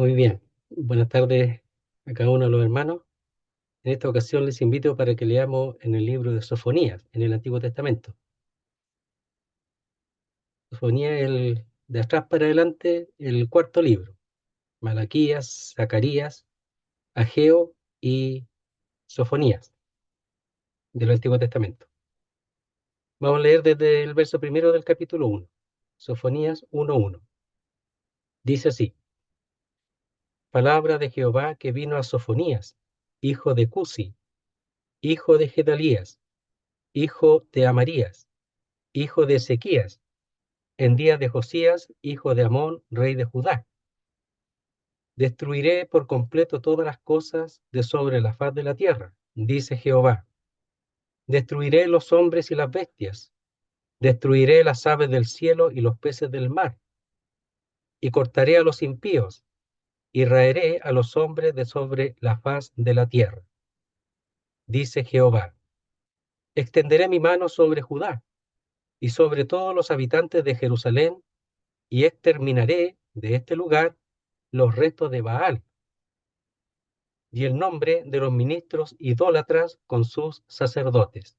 Muy bien. Buenas tardes a cada uno de los hermanos. En esta ocasión les invito para que leamos en el libro de Sofonías, en el Antiguo Testamento. Sofonías es de atrás para adelante, el cuarto libro. Malaquías, Zacarías, Ageo y Sofonías del Antiguo Testamento. Vamos a leer desde el verso primero del capítulo 1. Sofonías 1:1. Dice así: Palabra de Jehová que vino a Sofonías, hijo de Cusi, hijo de Gedalías, hijo de Amarías, hijo de Ezequías, en día de Josías, hijo de Amón, rey de Judá. Destruiré por completo todas las cosas de sobre la faz de la tierra, dice Jehová. Destruiré los hombres y las bestias, destruiré las aves del cielo y los peces del mar, y cortaré a los impíos, y raeré a los hombres de sobre la faz de la tierra, dice Jehová. Extenderé mi mano sobre Judá y sobre todos los habitantes de Jerusalén, y exterminaré de este lugar los restos de Baal y el nombre de los ministros idólatras con sus sacerdotes,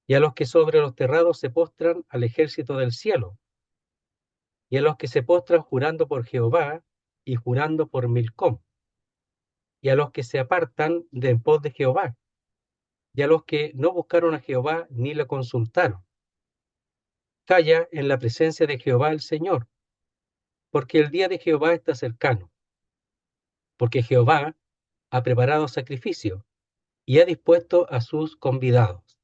y a los que sobre los terrados se postran al ejército del cielo, y a los que se postran jurando por Jehová y jurando por Milcom, y a los que se apartan de en pos de Jehová, y a los que no buscaron a Jehová ni le consultaron. Calla en la presencia de Jehová el Señor, porque el día de Jehová está cercano, porque Jehová ha preparado sacrificio y ha dispuesto a sus convidados.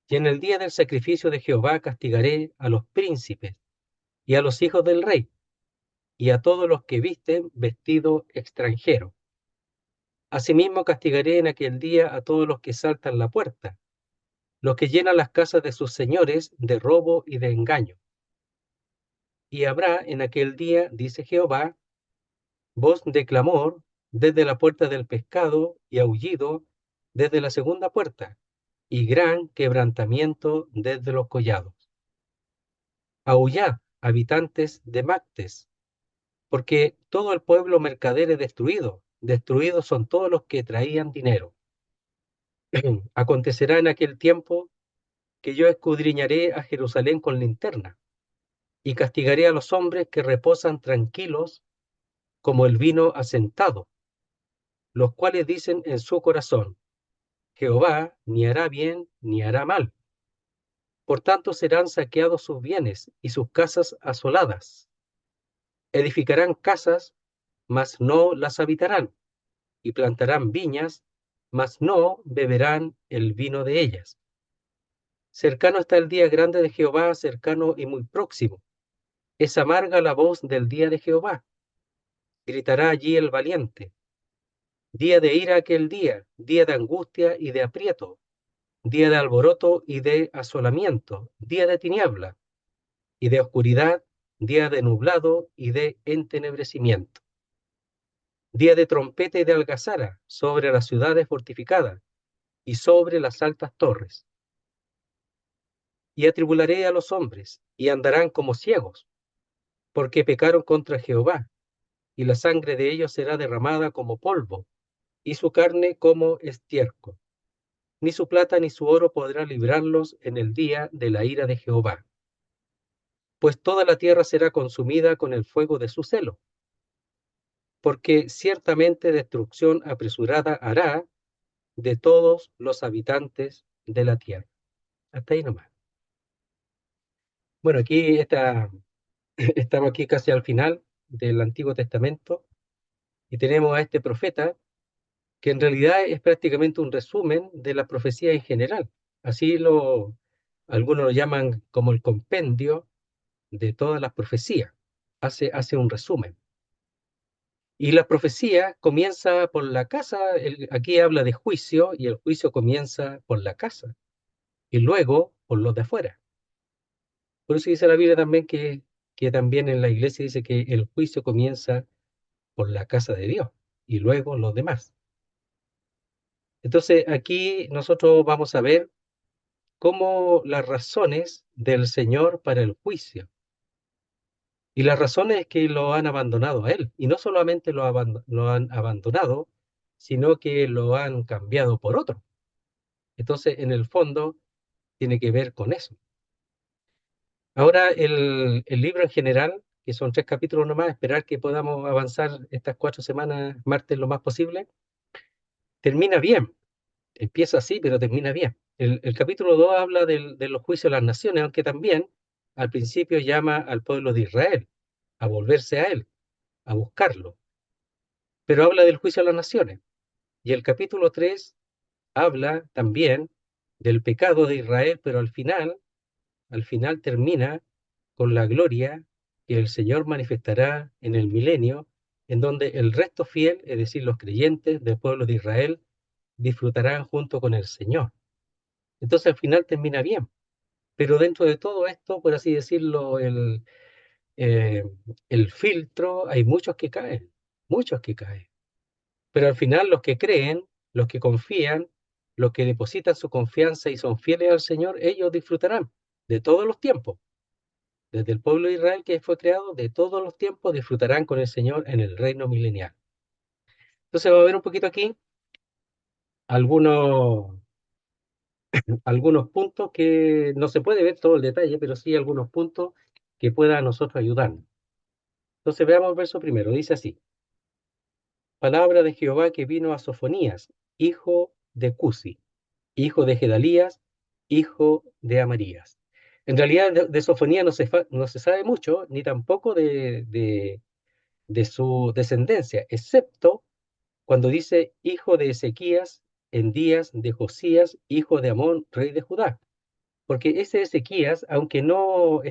Y en el día del sacrificio de Jehová castigaré a los príncipes y a los hijos del rey, y a todos los que visten vestido extranjero. Asimismo castigaré en aquel día a todos los que saltan la puerta, los que llenan las casas de sus señores de robo y de engaño. Y habrá en aquel día, dice Jehová, voz de clamor desde la puerta del pescado y aullido desde la segunda puerta, y gran quebrantamiento desde los collados. Aullad, habitantes de Mactes, porque todo el pueblo mercader es destruido, destruidos son todos los que traían dinero. Acontecerá en aquel tiempo que yo escudriñaré a Jerusalén con linterna, y castigaré a los hombres que reposan tranquilos como el vino asentado, los cuales dicen en su corazón, Jehová ni hará bien ni hará mal. Por tanto serán saqueados sus bienes y sus casas asoladas. Edificarán casas, mas no las habitarán, y plantarán viñas, mas no beberán el vino de ellas. Cercano está el día grande de Jehová, cercano y muy próximo. Es amarga la voz del día de Jehová. Gritará allí el valiente. Día de ira aquel día de angustia y de aprieto, día de alboroto y de asolamiento, día de tiniebla y de oscuridad, día de nublado y de entenebrecimiento. Día de trompeta y de algazara sobre las ciudades fortificadas y sobre las altas torres. Y atribularé a los hombres, y andarán como ciegos, porque pecaron contra Jehová, y la sangre de ellos será derramada como polvo, y su carne como estiércol. Ni su plata ni su oro podrá librarlos en el día de la ira de Jehová. Pues toda la tierra será consumida con el fuego de su celo, porque ciertamente destrucción apresurada hará de todos los habitantes de la tierra. Hasta ahí nomás. Bueno, estamos aquí casi al final del Antiguo Testamento y tenemos a este profeta que en realidad es prácticamente un resumen de la profecía en general. Algunos lo llaman como el compendio de todas las profecías. Hace un resumen. Y la profecía comienza por la casa, aquí habla de juicio y el juicio comienza por la casa y luego por los de afuera. Por eso dice la Biblia también que también en la iglesia dice que el juicio comienza por la casa de Dios y luego los demás. Entonces aquí nosotros vamos a ver cómo las razones del Señor para el juicio. Y la razón es que lo han abandonado a él. Y no solamente lo han abandonado, sino que lo han cambiado por otro. Entonces, en el fondo, tiene que ver con eso. Ahora, el libro en general, que son 3 capítulos nomás, esperar que podamos avanzar estas 4 semanas, martes, lo más posible, termina bien. Empieza así, pero termina bien. El capítulo 2 habla de los juicios de las naciones, aunque también al principio llama al pueblo de Israel a volverse a él, a buscarlo. Pero habla del juicio de las naciones. Y el capítulo 3 habla también del pecado de Israel, pero al final termina con la gloria que el Señor manifestará en el milenio, en donde el resto fiel, es decir, los creyentes del pueblo de Israel, disfrutarán junto con el Señor. Entonces al final termina bien. Pero dentro de todo esto, por así decirlo, eh, el filtro, hay muchos que caen. Pero al final los que creen, los que confían, los que depositan su confianza y son fieles al Señor, ellos disfrutarán de todos los tiempos. Desde el pueblo de Israel que fue creado, de todos los tiempos disfrutarán con el Señor en el reino milenial. Entonces vamos a ver un poquito aquí algunos, algunos puntos que no se puede ver todo el detalle, pero sí algunos puntos que puedan a nosotros ayudarnos. Entonces veamos el verso primero, dice así: palabra de Jehová que vino a Sofonías, hijo de Cusi, hijo de Gedalías, hijo de Amarías. En realidad de Sofonías no se sabe mucho, ni tampoco de su descendencia, excepto cuando dice hijo de Ezequías en días de Josías, hijo de Amón, rey de Judá. Porque ese Ezequías, aunque no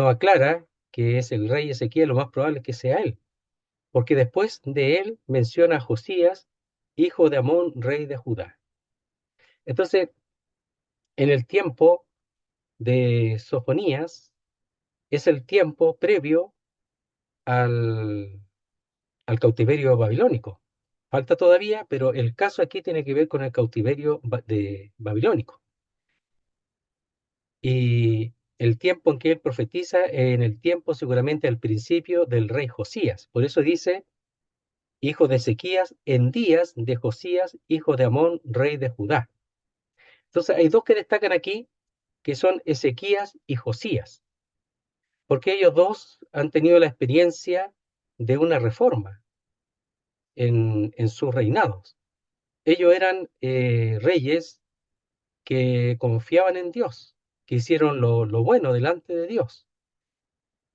aclara que es el rey Ezequías, lo más probable es que sea él, porque después de él menciona a Josías, hijo de Amón, rey de Judá. Entonces, en el tiempo de Sofonías, es el tiempo previo al, al cautiverio babilónico. Falta todavía, pero el caso aquí tiene que ver con el cautiverio babilónico. Y el tiempo en que él profetiza, en el tiempo seguramente al principio del rey Josías. Por eso dice, hijo de Ezequías, en días de Josías, hijo de Amón, rey de Judá. Entonces hay dos que destacan aquí, que son Ezequías y Josías, porque ellos dos han tenido la experiencia de una reforma en sus reinados. Ellos eran reyes que confiaban en Dios, que hicieron lo bueno delante de Dios.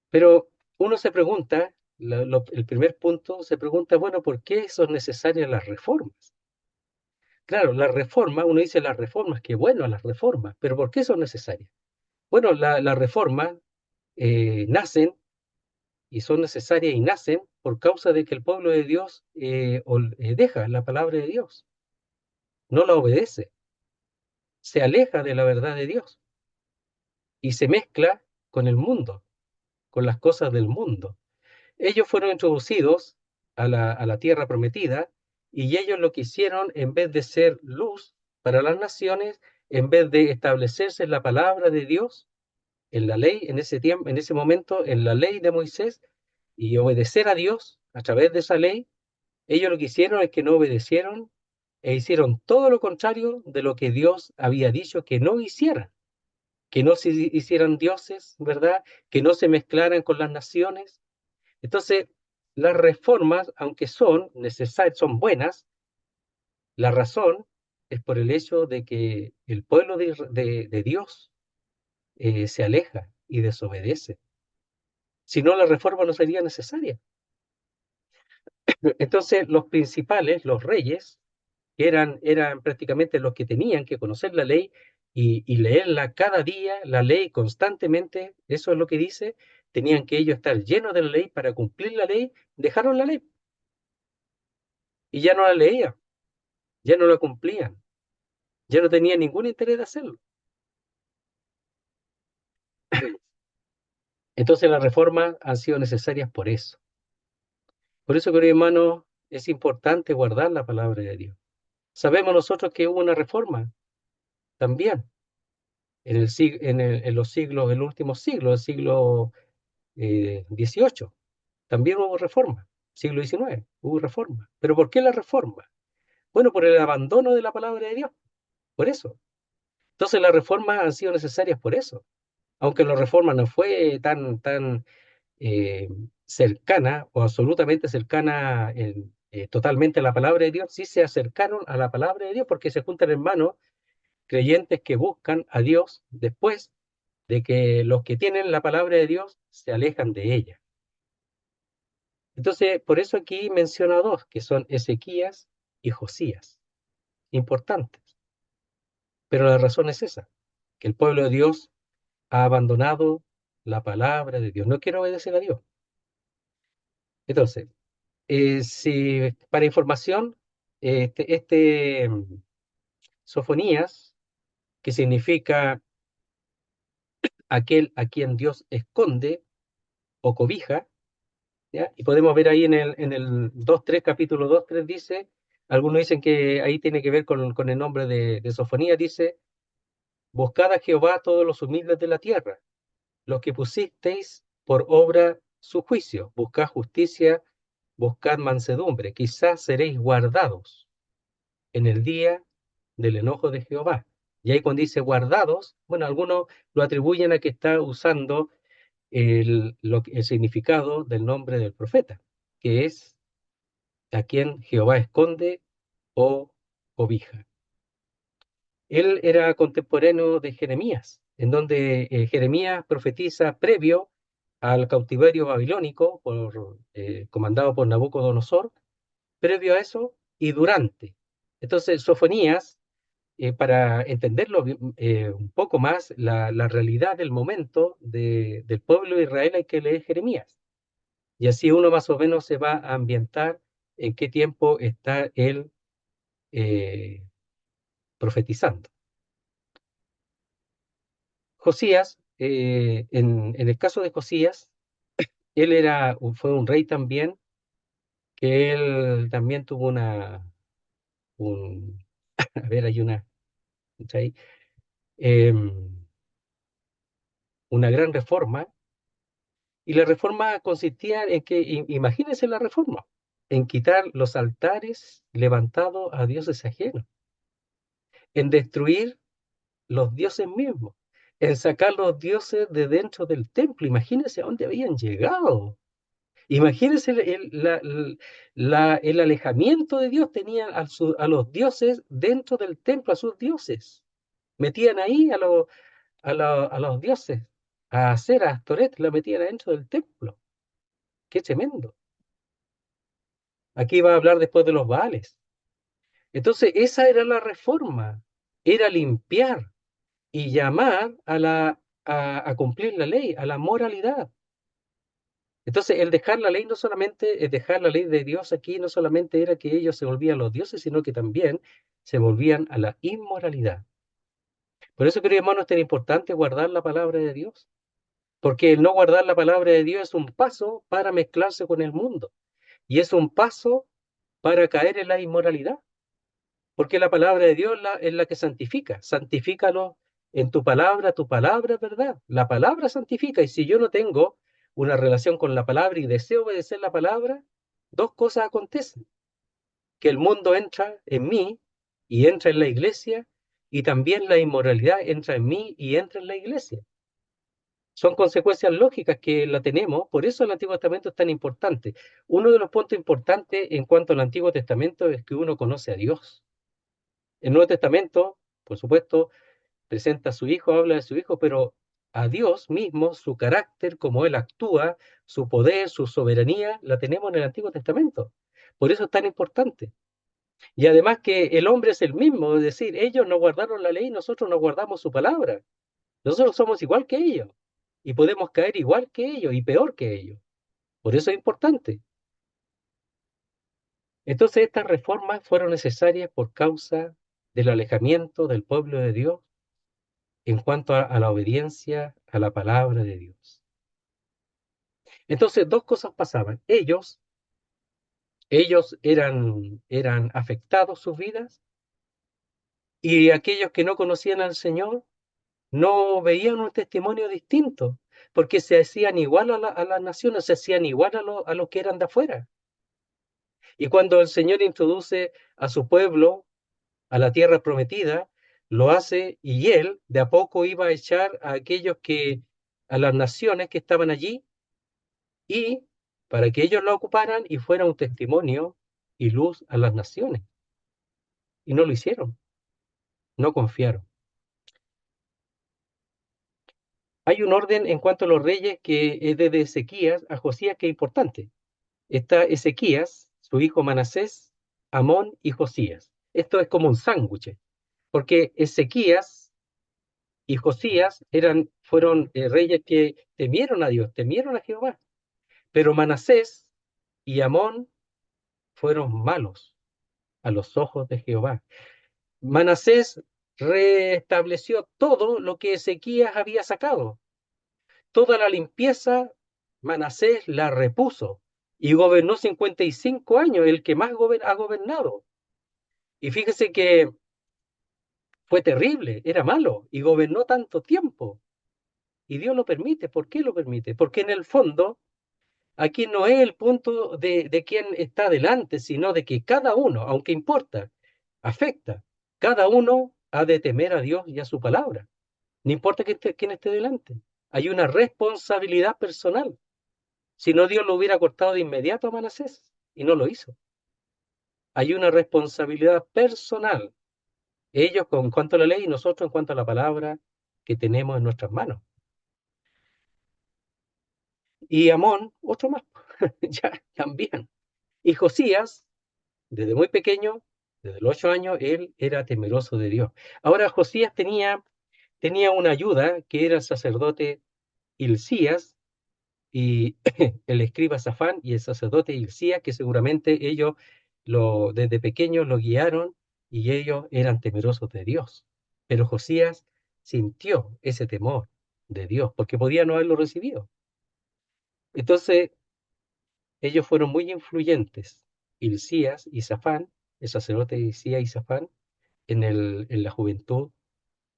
Pero uno se pregunta, el primer punto se pregunta, bueno, ¿por qué son necesarias las reformas? Claro, las reformas, uno dice las reformas, qué bueno las reformas, pero ¿por qué son necesarias? Bueno, las reformas nacen y son necesarias y nacen por causa de que el pueblo de Dios deja la palabra de Dios, no la obedece, se aleja de la verdad de Dios y se mezcla con el mundo, con las cosas del mundo. Ellos fueron introducidos a la tierra prometida y ellos lo que hicieron, en vez de ser luz para las naciones, en vez de establecerse en la palabra de Dios, en la ley, en ese tiempo, en ese momento, en la ley de Moisés, y obedecer a Dios a través de esa ley, ellos lo que hicieron es que no obedecieron e hicieron todo lo contrario de lo que Dios había dicho que no hicieran, que no se hicieran dioses, ¿verdad? Que no se mezclaran con las naciones. Entonces, las reformas, aunque son necesarias, son buenas, la razón es por el hecho de que el pueblo de Dios se aleja y desobedece. Si no, la reforma no sería necesaria. Entonces, los principales, los reyes, eran prácticamente los que tenían que conocer la ley y leerla cada día, la ley constantemente, eso es lo que dice, tenían que ellos estar llenos de la ley para cumplir la ley, dejaron la ley y ya no la leían, ya no la cumplían, ya no tenían ningún interés de hacerlo. Entonces las reformas han sido necesarias por eso. Por eso, querido hermano, es importante guardar la palabra de Dios. Sabemos nosotros que hubo una reforma también, en los siglos, en los últimos siglos, el siglo XVIII. También hubo reforma, siglo XIX, hubo reforma. ¿Pero por qué la reforma? Bueno, por el abandono de la palabra de Dios, por eso. Entonces las reformas han sido necesarias por eso. Aunque la reforma no fue tan eh, cercana o absolutamente cercana totalmente a la palabra de Dios, sí se acercaron a la palabra de Dios porque se juntan hermanos creyentes que buscan a Dios después de que los que tienen la palabra de Dios se alejan de ella. Entonces, por eso aquí menciona dos, que son Ezequías y Josías, importantes. Pero la razón es esa, que el pueblo de Dios ha abandonado la palabra de Dios, no quiere obedecer a Dios. Entonces, si para información, Sofonías, que significa aquel a quien Dios esconde o cobija, ¿ya? Y podemos ver ahí en el 2.3, capítulo 2.3 dice, algunos dicen que ahí tiene que ver con el nombre de Sofonías, dice, buscad a Jehová todos los humildes de la tierra, los que pusisteis por obra su juicio, buscad justicia, buscad mansedumbre, quizás seréis guardados en el día del enojo de Jehová. Y ahí cuando dice guardados, bueno, algunos lo atribuyen a que está usando el significado del nombre del profeta, que es a quien Jehová esconde o cobija. Él era contemporáneo de Jeremías, en donde Jeremías profetiza previo al cautiverio babilónico comandado por Nabucodonosor, previo a eso y durante. Entonces, Sofonías, para entenderlo un poco más, la realidad del momento del pueblo de Israel hay que leer Jeremías. Y así uno más o menos se va a ambientar en qué tiempo está él eh, profetizando. Josías, en el caso de Josías, fue un rey también, que él también tuvo un, a ver, hay ¿cachai? Em, una gran reforma, y la reforma consistía en que, imagínense la reforma, en quitar los altares levantados a dioses ajenos, en destruir los dioses mismos, en sacar los dioses de dentro del templo. Imagínense a dónde habían llegado. Imagínense el alejamiento de Dios. Tenían a los dioses dentro del templo, a sus dioses. Metían ahí a los dioses, a Acera, a Astoret, la metían adentro del templo. Qué tremendo. Aquí va a hablar después de los Baales. Entonces, esa era la reforma, era limpiar y llamar a cumplir la ley, a la moralidad. Entonces, el dejar la ley no solamente, es dejar la ley de Dios aquí, no solamente era que ellos se volvían los dioses, sino que también se volvían a la inmoralidad. Por eso, queridos hermanos, es tan importante guardar la palabra de Dios, porque el no guardar la palabra de Dios es un paso para mezclarse con el mundo y es un paso para caer en la inmoralidad, porque la palabra de Dios es la que santifica. Santifícalo en tu palabra es verdad. La palabra santifica, y si yo no tengo una relación con la palabra y deseo obedecer la palabra, dos cosas acontecen: que el mundo entra en mí y entra en la iglesia, y también la inmoralidad entra en mí y entra en la iglesia. Son consecuencias lógicas que la tenemos, por eso el Antiguo Testamento es tan importante. Uno de los puntos importantes en cuanto al Antiguo Testamento es que uno conoce a Dios. El Nuevo Testamento, por supuesto, presenta a su Hijo, habla de su Hijo, pero a Dios mismo, su carácter, cómo Él actúa, su poder, su soberanía, la tenemos en el Antiguo Testamento. Por eso es tan importante. Y además que el hombre es el mismo, es decir, ellos no guardaron la ley, nosotros no guardamos su palabra. Nosotros somos igual que ellos y podemos caer igual que ellos y peor que ellos. Por eso es importante. Entonces estas reformas fueron necesarias por causa del alejamiento del pueblo de Dios en cuanto a la obediencia a la palabra de Dios. Entonces dos cosas pasaban. Ellos eran afectados sus vidas, y aquellos que no conocían al Señor no veían un testimonio distinto, porque se hacían igual a las naciones, se hacían igual a lo que eran de afuera. Y cuando el Señor introduce a su pueblo a la tierra prometida, lo hace y él de a poco iba a echar a aquellos a las naciones que estaban allí, y para que ellos la ocuparan y fuera un testimonio y luz a las naciones. Y no lo hicieron, no confiaron. Hay un orden en cuanto a los reyes que es desde Ezequías a Josías que es importante. Está Ezequías, su hijo Manasés, Amón y Josías. Esto es como un sándwich, porque Ezequías y Josías fueron reyes que temieron a Dios, temieron a Jehová. Pero Manasés y Amón fueron malos a los ojos de Jehová. Manasés restableció todo lo que Ezequías había sacado. Toda la limpieza, Manasés la repuso y gobernó 55 años, el que más ha gobernado. Y fíjese que fue terrible, era malo y gobernó tanto tiempo. Y Dios lo permite. ¿Por qué lo permite? Porque en el fondo, aquí no es el punto de quién está delante, sino de que cada uno, aunque importa, afecta, cada uno ha de temer a Dios y a su palabra. No importa quién esté delante. Hay una responsabilidad personal. Si no, Dios lo hubiera cortado de inmediato a Manasés y no lo hizo. Hay una responsabilidad personal. Ellos con cuanto a la ley y nosotros en cuanto a la palabra que tenemos en nuestras manos. Y Amón, otro más, ya también. Y Josías, desde muy pequeño, desde los 8 años, él era temeroso de Dios. Ahora Josías tenía una ayuda que era el sacerdote Hilcías y el escriba Safán y el sacerdote Hilcías, que seguramente ellos desde pequeños lo guiaron y ellos eran temerosos de Dios. Pero Josías sintió ese temor de Dios porque podía no haberlo recibido. Entonces, ellos fueron muy influyentes, Hilcías y Safán, el sacerdote Hilcías y Safán, en la juventud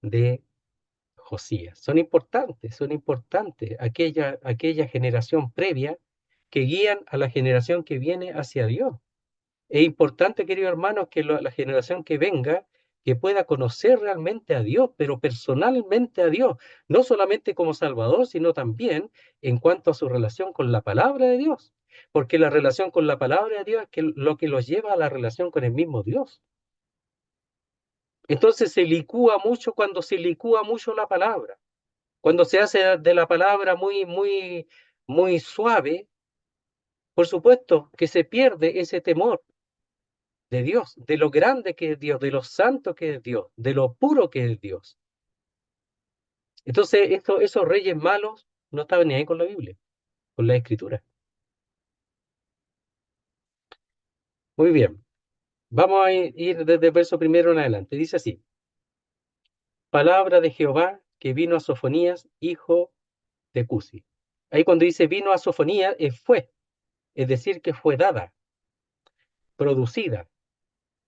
de Josías. Son importantes aquella generación previa que guían a la generación que viene hacia Dios. Es importante, queridos hermanos, que la generación que venga, que pueda conocer realmente a Dios, pero personalmente a Dios, no solamente como Salvador, sino también en cuanto a su relación con la palabra de Dios, porque la relación con la palabra de Dios es lo que los lleva a la relación con el mismo Dios. Entonces se licúa mucho cuando se licúa mucho la palabra, cuando se hace de la palabra muy, muy, muy suave, por supuesto que se pierde ese temor de Dios, de lo grande que es Dios, de lo santo que es Dios, de lo puro que es Dios. Entonces, esos reyes malos no estaban ni ahí con la Biblia, con la Escritura. Muy bien, vamos a ir desde el verso primero en adelante. Dice así: palabra de Jehová que vino a Sofonías, hijo de Cusi. Ahí cuando dice vino a Sofonías, es decir, que fue dada, producida,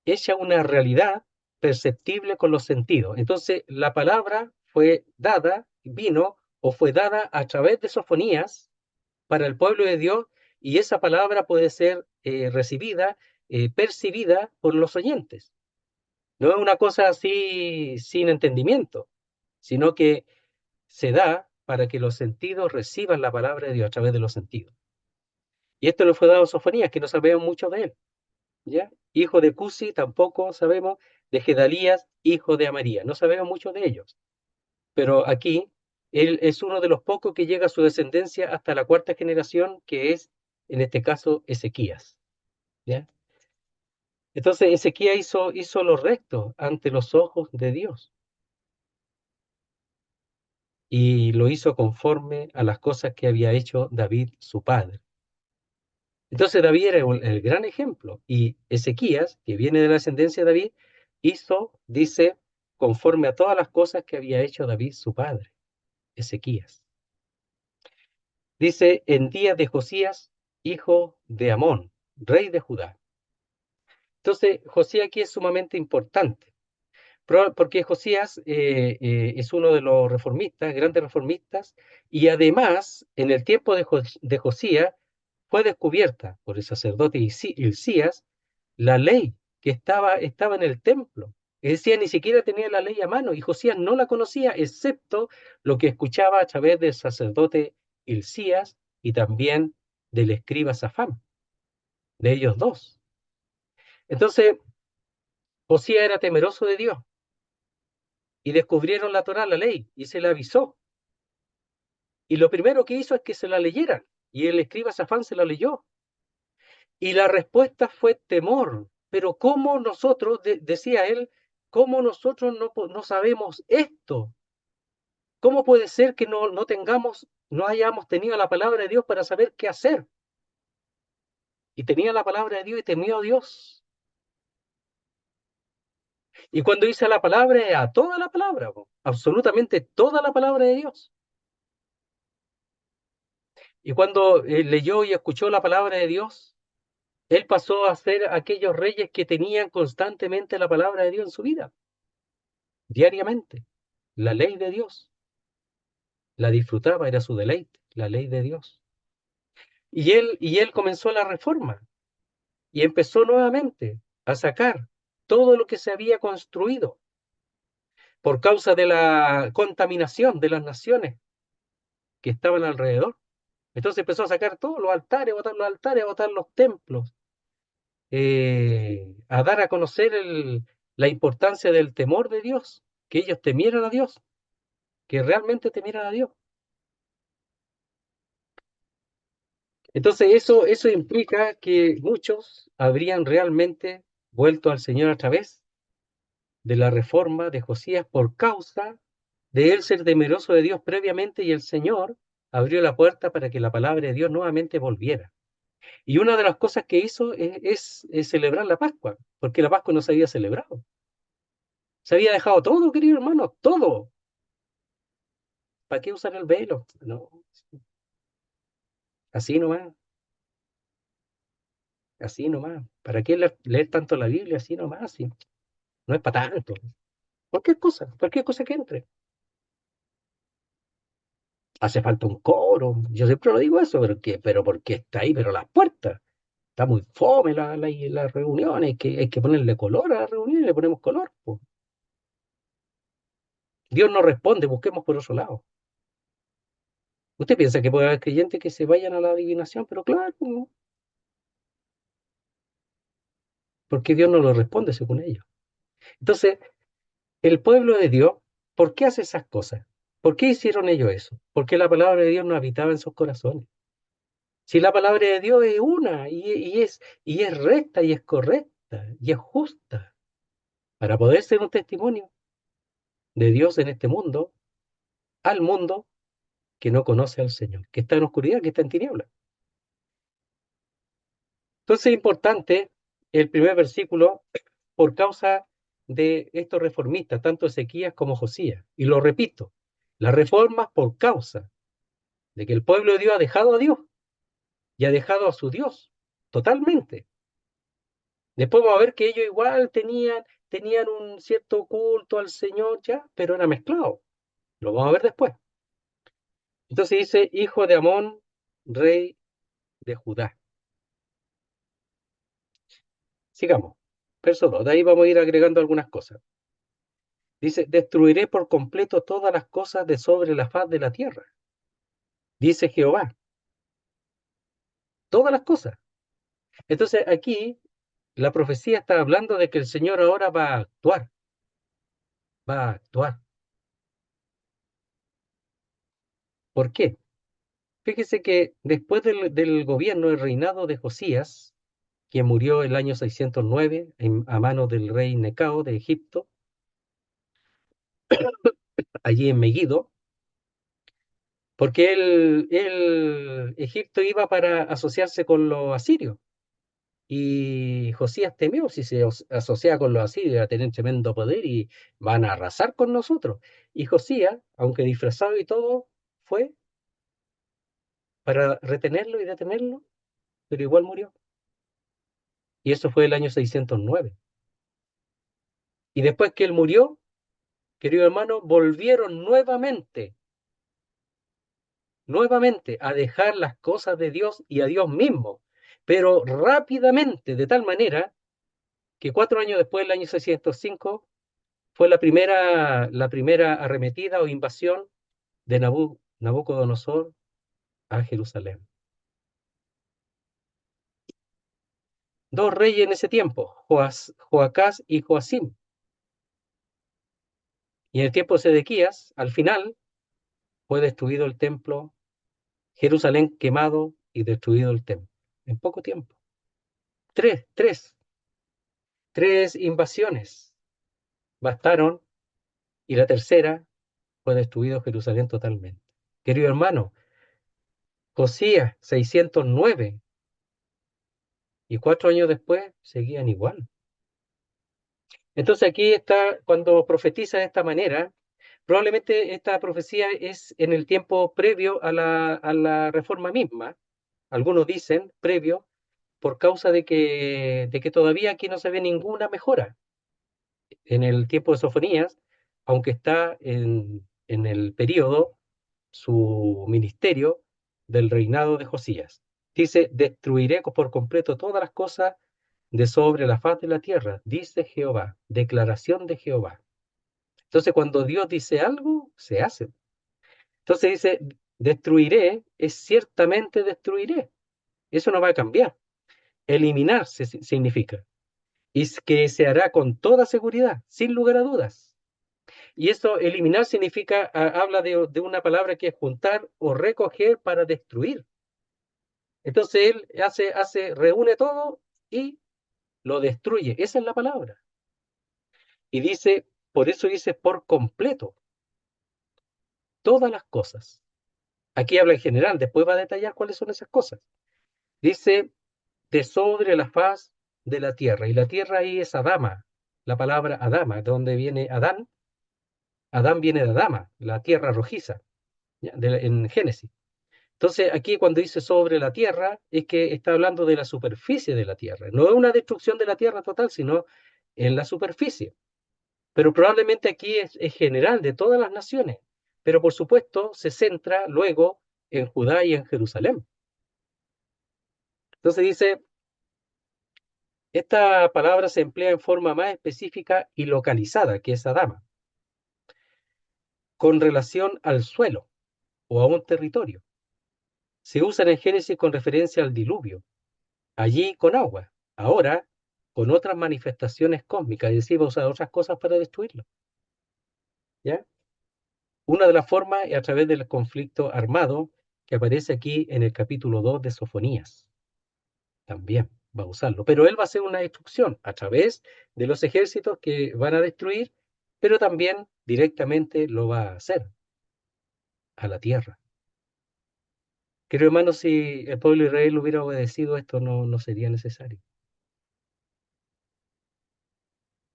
hecha una realidad perceptible con los sentidos. Entonces, la palabra fue dada, vino o fue dada a través de Sofonías para el pueblo de Dios, y esa palabra puede ser recibida, percibida por los oyentes. No es una cosa así sin entendimiento, sino que se da para que los sentidos reciban la palabra de Dios a través de los sentidos. Y esto le fue dado a Sofonías, que no sabemos mucho de él. ¿Ya? Hijo de Cusi, tampoco sabemos, de Gedalías, hijo de Amaría. No sabemos mucho de ellos, pero aquí él es uno de los pocos que llega a su descendencia hasta la cuarta generación, que es, en este caso, Ezequías. ¿Ya? Entonces, Ezequías hizo lo recto ante los ojos de Dios y lo hizo conforme a las cosas que había hecho David, su padre. Entonces David era el gran ejemplo y Ezequías, que viene de la ascendencia de David, hizo, dice, conforme a todas las cosas que había hecho David su padre, Ezequías. Dice, en días de Josías, hijo de Amón, rey de Judá. Entonces, Josías aquí es sumamente importante, Porque Josías es uno de los reformistas, grandes reformistas, y además, en el tiempo de Josías, fue descubierta por el sacerdote Hilcías la ley que estaba en el templo. Es decir, ni siquiera tenía la ley a mano, y Josías no la conocía, excepto lo que escuchaba a través del sacerdote Hilcías y también del escriba Safán, de ellos dos. Entonces, Josías era temeroso de Dios y descubrieron la Torá, la ley, y se le avisó. Y lo primero que hizo es que se la leyeran. Y el escriba Safán se la leyó. Y la respuesta fue temor. Pero ¿cómo nosotros, decía él, cómo nosotros no sabemos esto? ¿Cómo puede ser que no hayamos tenido la palabra de Dios para saber qué hacer? Y tenía la palabra de Dios y temió a Dios. Y cuando dice la palabra, a toda la palabra, absolutamente toda la palabra de Dios. Y cuando leyó y escuchó la palabra de Dios, él pasó a ser aquellos reyes que tenían constantemente la palabra de Dios en su vida, diariamente. La ley de Dios, la disfrutaba, era su deleite, la ley de Dios. Y él comenzó la reforma y empezó nuevamente a sacar todo lo que se había construido por causa de la contaminación de las naciones que estaban alrededor. Entonces empezó a sacar todos los altares, a botar los templos, a dar a conocer la importancia del temor de Dios, que ellos temieran a Dios, que realmente temieran a Dios. Entonces eso implica que muchos habrían realmente vuelto al Señor a través de la reforma de Josías por causa de él ser temeroso de Dios previamente, y el Señor abrió la puerta para que la palabra de Dios nuevamente volviera. Y una de las cosas que hizo es celebrar la Pascua, porque la Pascua no se había celebrado. Se había dejado todo, querido hermano, todo. ¿Para qué usar el velo? No, así nomás, así nomás. ¿Para qué leer tanto la Biblia así nomás? Sí, no es para tanto. Cualquier cosa que entre. Hace falta un coro. Yo siempre lo digo eso, pero porque está ahí, pero las puertas. Está muy fome la reunión, hay que ponerle color a la reunión y le ponemos color, po. Dios no responde, busquemos por otro lado. Usted piensa que puede haber creyentes que se vayan a la adivinación, pero claro, no, porque Dios no lo responde según ellos. Entonces, el pueblo de Dios, ¿por qué hace esas cosas? ¿Por qué hicieron ellos eso? Porque la palabra de Dios no habitaba en sus corazones. Si la palabra de Dios es una y es recta y es correcta y es justa para poder ser un testimonio de Dios en este mundo, al mundo que no conoce al Señor, que está en oscuridad, que está en tinieblas. Entonces es importante el primer versículo por causa de estos reformistas, tanto Ezequías como Josías. Y lo repito, las reformas por causa de que el pueblo de Dios ha dejado a Dios y ha dejado a su Dios totalmente. Después vamos a ver que ellos igual tenían un cierto culto al Señor ya, pero era mezclado. Lo vamos a ver después. Entonces dice, hijo de Amón, rey de Judá. Sigamos. Verso 2. De ahí vamos a ir agregando algunas cosas. Dice, destruiré por completo todas las cosas de sobre la faz de la tierra. Dice Jehová, todas las cosas. Entonces aquí la profecía está hablando de que el Señor ahora va a actuar, va a actuar. ¿Por qué? Fíjese que después del gobierno, el reinado de Josías, que murió el año 609 a manos del rey Necao de Egipto, allí en Megido, porque Egipto iba para asociarse con los asirios. Y Josías temió, si se asocia con los asirios, va a tener tremendo poder y van a arrasar con nosotros. Y Josías, aunque disfrazado y todo, fue para retenerlo y detenerlo, pero igual murió. Y eso fue el año 609. Y después que él murió, querido hermano, volvieron nuevamente a dejar las cosas de Dios y a Dios mismo, pero rápidamente, de tal manera que 4 años después, el año 605, fue la primera arremetida o invasión de Nabucodonosor a Jerusalén. Dos reyes en ese tiempo, Joacás y Joacim. Y en el tiempo de Sedequías, al final, fue destruido el templo, Jerusalén quemado y destruido el templo. En poco tiempo. Tres invasiones bastaron y la tercera fue destruido Jerusalén totalmente. Querido hermano, Josías 609 y 4 años después seguían igual. Entonces aquí está, cuando profetiza de esta manera, probablemente esta profecía es en el tiempo previo a la reforma misma. Algunos dicen previo, por causa de que todavía aquí no se ve ninguna mejora. En el tiempo de Sofonías, aunque está en el periodo, su ministerio del reinado de Josías. Dice, destruiré por completo todas las cosas de sobre la faz de la tierra, dice Jehová, declaración de Jehová. Entonces, cuando Dios dice algo, se hace. Entonces dice, destruiré, es ciertamente destruiré. Eso no va a cambiar. Eliminar significa. Y que se hará con toda seguridad, sin lugar a dudas. Y eso, eliminar significa, habla de una palabra que es juntar o recoger para destruir. Entonces él reúne todo y lo destruye. Esa es la palabra. Y dice, por eso dice por completo, todas las cosas. Aquí habla en general, después va a detallar cuáles son esas cosas. Dice, de sobre la faz de la tierra. Y la tierra ahí es Adama, la palabra Adama, de donde viene Adán. Adán viene de Adama, la tierra rojiza, ¿ya? En Génesis. Entonces, aquí cuando dice sobre la tierra, es que está hablando de la superficie de la tierra. No es una destrucción de la tierra total, sino en la superficie. Pero probablemente aquí es general de todas las naciones. Pero por supuesto se centra luego en Judá y en Jerusalén. Entonces dice, esta palabra se emplea en forma más específica y localizada, que es Adama, con relación al suelo o a un territorio. Se usa en Génesis con referencia al diluvio, allí con agua, ahora con otras manifestaciones cósmicas, es decir, va a usar otras cosas para destruirlo. ¿Ya? Una de las formas es a través del conflicto armado que aparece aquí en el capítulo 2 de Sofonías. También va a usarlo, pero él va a hacer una destrucción a través de los ejércitos que van a destruir, pero también directamente lo va a hacer a la tierra. Querido hermano, si el pueblo de Israel hubiera obedecido, esto no sería necesario.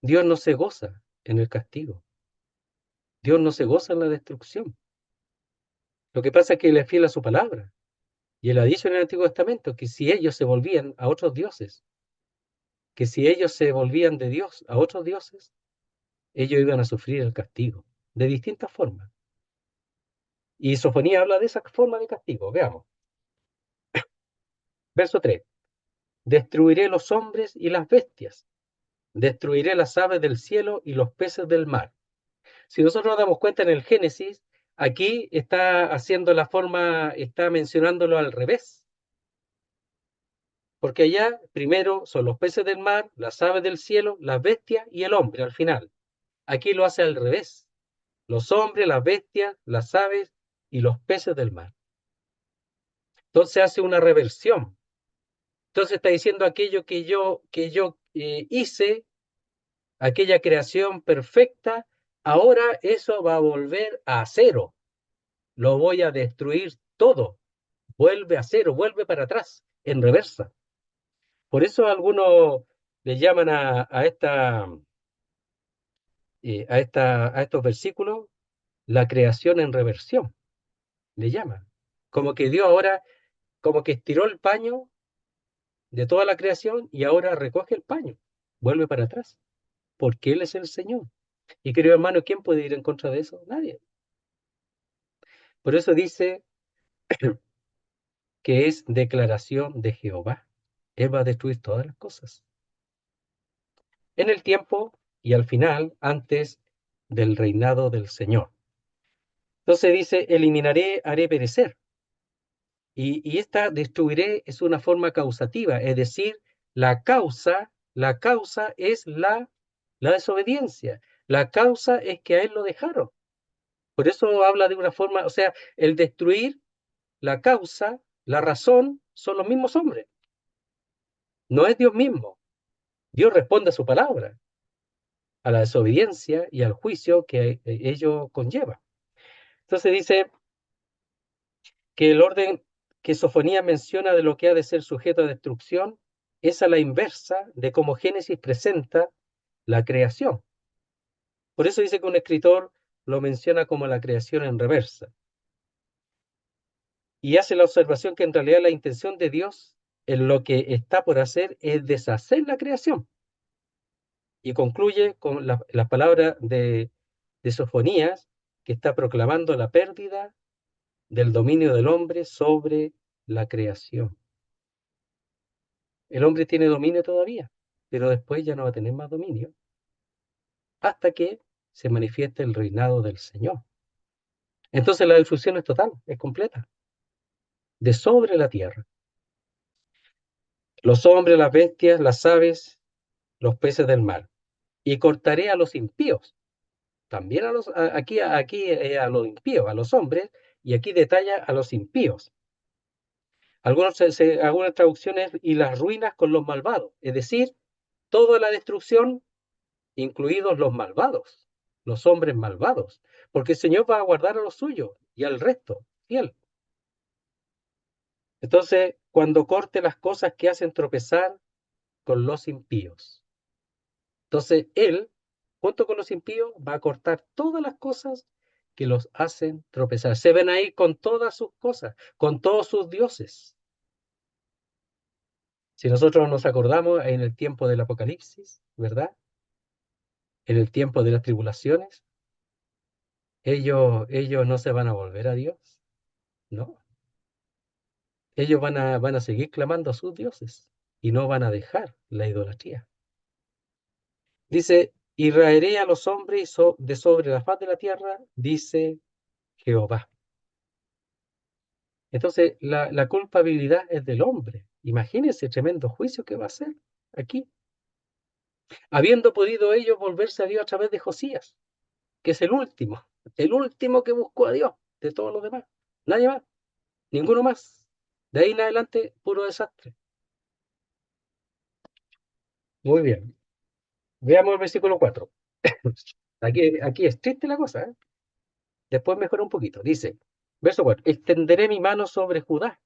Dios no se goza en el castigo. Dios no se goza en la destrucción. Lo que pasa es que Él es fiel a su palabra. Y Él ha dicho en el Antiguo Testamento que si ellos se volvían a otros dioses, que si ellos se volvían de Dios a otros dioses, ellos iban a sufrir el castigo, de distintas formas. Y Sofonía habla de esa forma de castigo. Veamos. Verso 3. Destruiré los hombres y las bestias. Destruiré las aves del cielo y los peces del mar. Si nosotros nos damos cuenta en el Génesis, aquí está haciendo la forma, está mencionándolo al revés. Porque allá primero son los peces del mar, las aves del cielo, las bestias y el hombre al final. Aquí lo hace al revés. Los hombres, las bestias, las aves y los peces del mar. Entonces hace una reversión. Entonces está diciendo aquello que yo hice, aquella creación perfecta, ahora eso va a volver a cero. Lo voy a destruir todo. Vuelve a cero, vuelve para atrás, en reversa. Por eso algunos le llaman a estos versículos la creación en reversión, le llaman. Como que Dios ahora, como que estiró el paño de toda la creación y ahora recoge el paño, vuelve para atrás. porque Él es el Señor. Y querido hermano, ¿quién puede ir en contra de eso? Nadie. Por eso dice que es declaración de Jehová. Él va a destruir todas las cosas. En el tiempo y al final, antes del reinado del Señor. Entonces dice, eliminaré, haré perecer. Y esta destruiré es una forma causativa, es decir, la causa es la desobediencia. La causa es que a él lo dejaron. Por eso habla de una forma, o sea, el destruir, la causa, la razón, son los mismos hombres. No es Dios mismo. Dios responde a su palabra, a la desobediencia y al juicio que ello conlleva. Entonces dice que el orden que Sofonía menciona de lo que ha de ser sujeto a destrucción es a la inversa de cómo Génesis presenta la creación. Por eso dice que un escritor lo menciona como la creación en reversa. Y hace la observación que en realidad la intención de Dios en lo que está por hacer es deshacer la creación. Y concluye con las palabras de Sofonías, que está proclamando la pérdida del dominio del hombre sobre la creación. El hombre tiene dominio todavía, pero después ya no va a tener más dominio hasta que se manifieste el reinado del Señor. Entonces la destrucción es total, es completa, de sobre la tierra. Los hombres, las bestias, las aves, los peces del mar. Y cortaré a los impíos, también aquí a los impíos, a los hombres, y aquí detalla a los impíos. Algunas traducciones, y las ruinas con los malvados, es decir, toda la destrucción, incluidos los malvados, los hombres malvados, porque el Señor va a guardar a los suyos y al resto, fiel. Entonces, cuando corte las cosas que hacen tropezar con los impíos. Entonces, Él, junto con los impíos, va a cortar todas las cosas que los hacen tropezar. Se ven ahí con todas sus cosas, con todos sus dioses. Si nosotros nos acordamos en el tiempo del Apocalipsis, ¿verdad? En el tiempo de las tribulaciones, ellos no se van a volver a Dios, ¿no? Ellos van a seguir clamando a sus dioses y no van a dejar la idolatría. Dice, y raeré a los hombres de sobre la faz de la tierra, dice Jehová. Entonces, la culpabilidad es del hombre. Imagínense el tremendo juicio que va a hacer aquí. Habiendo podido ellos volverse a Dios a través de Josías, que es el último que buscó a Dios de todos los demás. Nadie más, ninguno más. De ahí en adelante, puro desastre. Muy bien. Veamos el versículo 4. Aquí es triste la cosa, ¿eh? Después mejora un poquito. Dice, verso 4, extenderé mi mano sobre Judá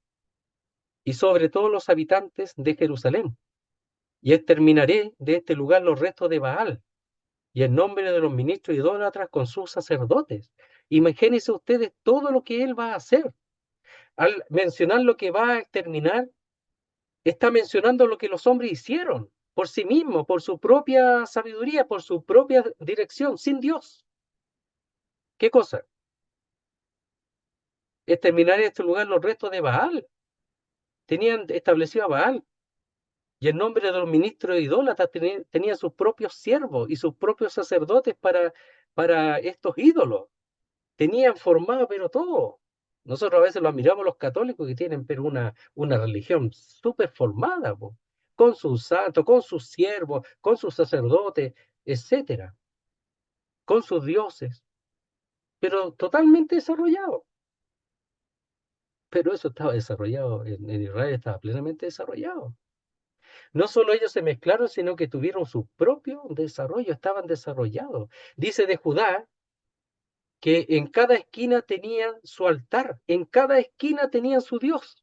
y sobre todos los habitantes de Jerusalén, y exterminaré de este lugar los restos de Baal, y en nombre de los ministros idólatras con sus sacerdotes. Imagínense ustedes todo lo que él va a hacer. Al mencionar lo que va a exterminar, está mencionando lo que los hombres hicieron por sí mismos, por su propia sabiduría, por su propia dirección, sin Dios. ¿Qué cosa? Exterminar en este lugar los restos de Baal. Tenían establecido a Baal. Y en nombre de los ministros idólatras tenían sus propios siervos y sus propios sacerdotes para estos ídolos. Tenían formado, pero todo. Nosotros a veces lo admiramos los católicos que tienen, pero una religión súper formada, po, con sus santos, con sus siervos, con sus sacerdotes, etcétera, con sus dioses, pero totalmente desarrollado. Pero eso estaba desarrollado, en Israel estaba plenamente desarrollado. No solo ellos se mezclaron, sino que tuvieron su propio desarrollo, estaban desarrollados. Dice de Judá que en cada esquina tenían su altar, en cada esquina tenían su Dios,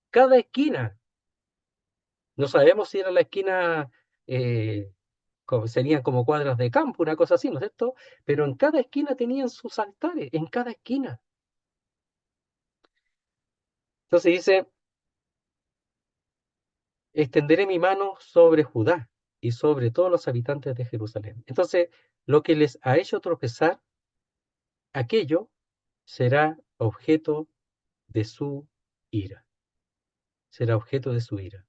cada esquina. No sabemos si era la esquina, serían como cuadras de campo, una cosa así, ¿no es cierto? Pero en cada esquina tenían sus altares, en cada esquina. Entonces dice, extenderé mi mano sobre Judá. y sobre todos los habitantes de Jerusalén. Entonces, lo que les ha hecho tropezar, aquello será objeto de su ira. Será objeto de su ira.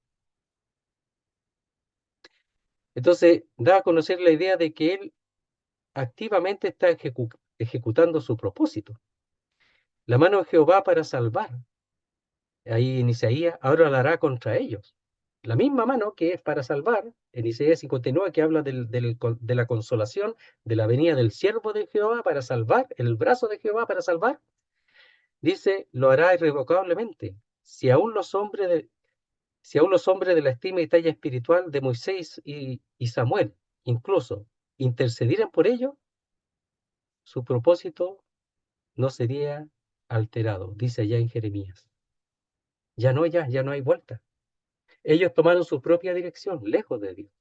Entonces, da a conocer la idea de que él activamente está ejecutando su propósito. La mano de Jehová para salvar, ahí en Isaías, ahora la hará contra ellos. La misma mano que es para salvar, en Isaías 59, que habla de la consolación, de la venida del siervo de Jehová para salvar, el brazo de Jehová para salvar, dice, lo hará irrevocablemente. Si aún los hombres de la estima y talla espiritual de Moisés y Samuel, incluso, intercedieran por ellos, su propósito no sería alterado, dice allá en Jeremías. Ya no hay vuelta. Ellos tomaron su propia dirección, lejos de Dios.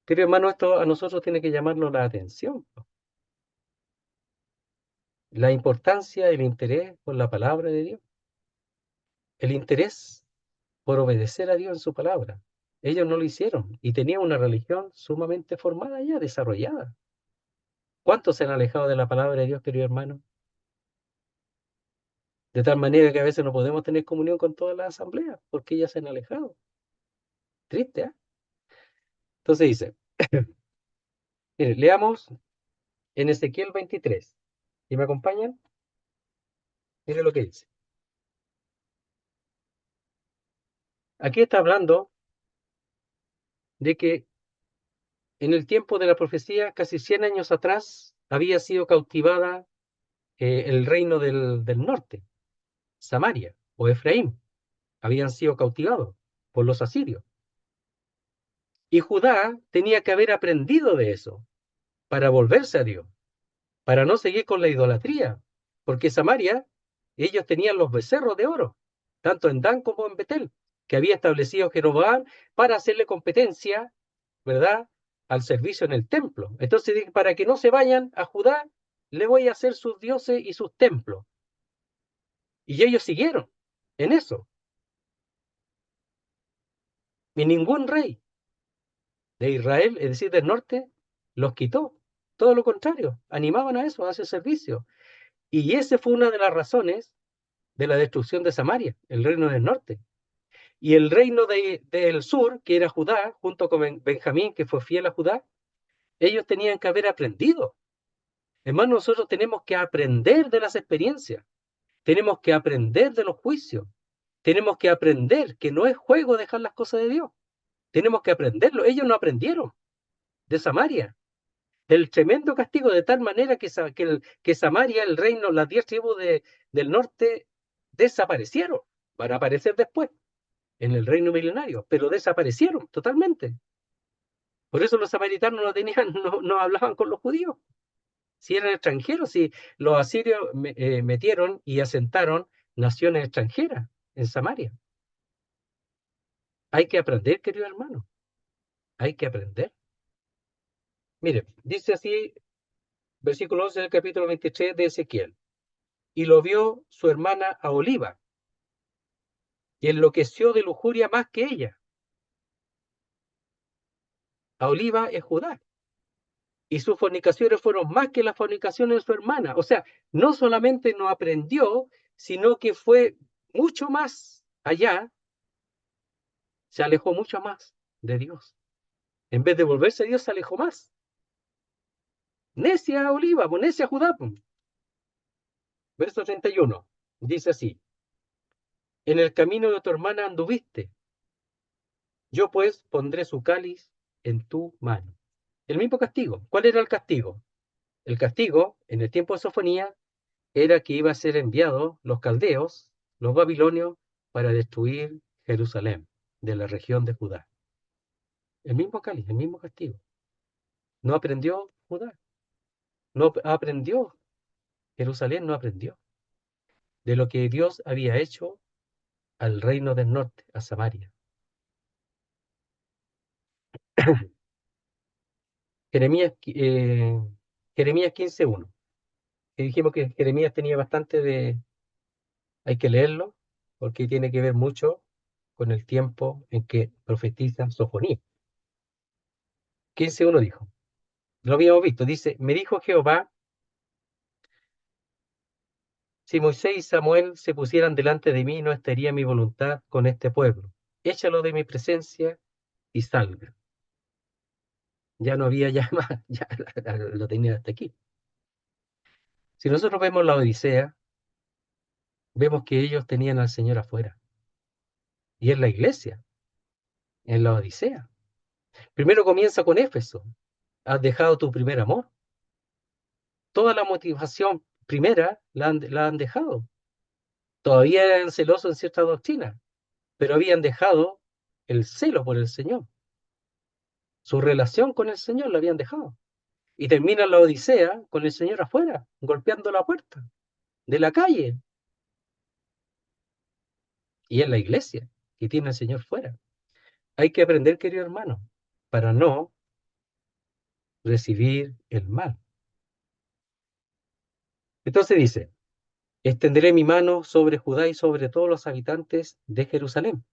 Pero hermano, esto a nosotros tiene que llamarnos la atención. La importancia, el interés por la palabra de Dios. El interés por obedecer a Dios en su palabra. Ellos no lo hicieron y tenían una religión sumamente formada ya, desarrollada. ¿Cuántos se han alejado de la palabra de Dios, querido hermano? De tal manera que a veces no podemos tener comunión con todas las asambleas porque ellas se han alejado. Triste, ¿eh? Entonces dice, mire, leamos en Ezequiel 23. ¿Y me acompañan? Mire lo que dice. Aquí está hablando de que en el tiempo de la profecía, casi 100 años atrás, había sido cautivada el reino del norte, Samaria o Efraín. Habían sido cautivados por los asirios. Y Judá tenía que haber aprendido de eso para volverse a Dios, para no seguir con la idolatría, porque Samaria, ellos tenían los becerros de oro, tanto en Dan como en Betel, que había establecido Jeroboam para hacerle competencia, ¿verdad?, al servicio en el templo. Entonces, para que no se vayan a Judá, le voy a hacer sus dioses y sus templos. Y ellos siguieron en eso. Y ningún rey de Israel, es decir, del norte, los quitó. Todo lo contrario, animaban a eso, a ese servicio. Y esa fue una de las razones de la destrucción de Samaria, el reino del norte. Y el reino del sur, que era Judá, junto con Benjamín, que fue fiel a Judá, ellos tenían que haber aprendido. Hermanos, nosotros tenemos que aprender de las experiencias, tenemos que aprender de los juicios, tenemos que aprender que no es juego dejar las cosas de Dios, tenemos que aprenderlo. Ellos no aprendieron de Samaria, del tremendo castigo, de tal manera que Samaria, el reino, las 10 tribus del norte desaparecieron, van a aparecer después en el reino milenario, pero desaparecieron totalmente. Por eso los samaritanos no tenían, no hablaban con los judíos. Si eran extranjeros, si los asirios metieron y asentaron naciones extranjeras en Samaria. Hay que aprender, querido hermano, hay que aprender. Mire, dice así, versículo 11 del capítulo 23 de Ezequiel. Y lo vio su hermana Aholiba, y enloqueció de lujuria más que ella. Aholiba es Judá, y sus fornicaciones fueron más que las fornicaciones de su hermana. O sea, no solamente no aprendió, sino que fue mucho más allá, se alejó mucho más de Dios. En vez de volverse a Dios, se alejó más. Necia Oliva, necia Judá. Verso 31, dice así, en el camino de tu hermana anduviste, yo pues pondré su cáliz en tu mano. El mismo castigo. ¿Cuál era el castigo? El castigo, en el tiempo de Sofonía, era que iba a ser enviado los caldeos, los babilonios, para destruir Jerusalén, de la región de Judá. El mismo cáliz, el mismo castigo. No aprendió Judá, no aprendió, Jerusalén no aprendió de lo que Dios había hecho al reino del norte, a Samaria. Jeremías, Jeremías 15:1. Que dijimos que Jeremías tenía bastante de... Hay que leerlo, porque tiene que ver mucho. con el tiempo en que profetiza Sofonías. 15:1 dijo, lo habíamos visto, dice, me dijo Jehová, si Moisés y Samuel se pusieran delante de mí, no estaría mi voluntad con este pueblo. Échalo de mi presencia y salga. Ya no había ya más, ya lo tenía hasta aquí. Si nosotros vemos la Odisea, vemos que ellos tenían al Señor afuera. Y es la iglesia, en la Odisea. Primero comienza con Éfeso. Has dejado tu primer amor. Toda la motivación primera la han dejado. Todavía eran celosos en cierta doctrina, pero habían dejado el celo por el Señor. Su relación con el Señor la habían dejado. Y termina la Odisea con el Señor afuera, golpeando la puerta de la calle. Y es la iglesia que tiene al Señor fuera. Hay que aprender, querido hermano, para no recibir el mal. Entonces dice, extenderé mi mano sobre Judá y sobre todos los habitantes de Jerusalén.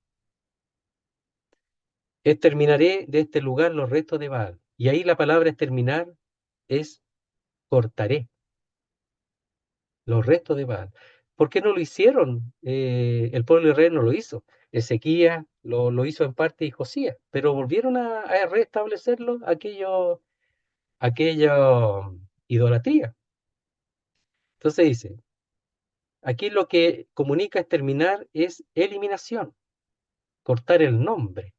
Exterminaré de este lugar los restos de Baal. Y ahí la palabra exterminar es cortaré los restos de Baal. ¿Por qué no lo hicieron? El pueblo de Israel no lo hizo. Ezequías lo hizo en parte y Josías, pero volvieron a restablecerlo aquello idolatría. Entonces dice, aquí lo que comunica exterminar es eliminación, cortar el nombre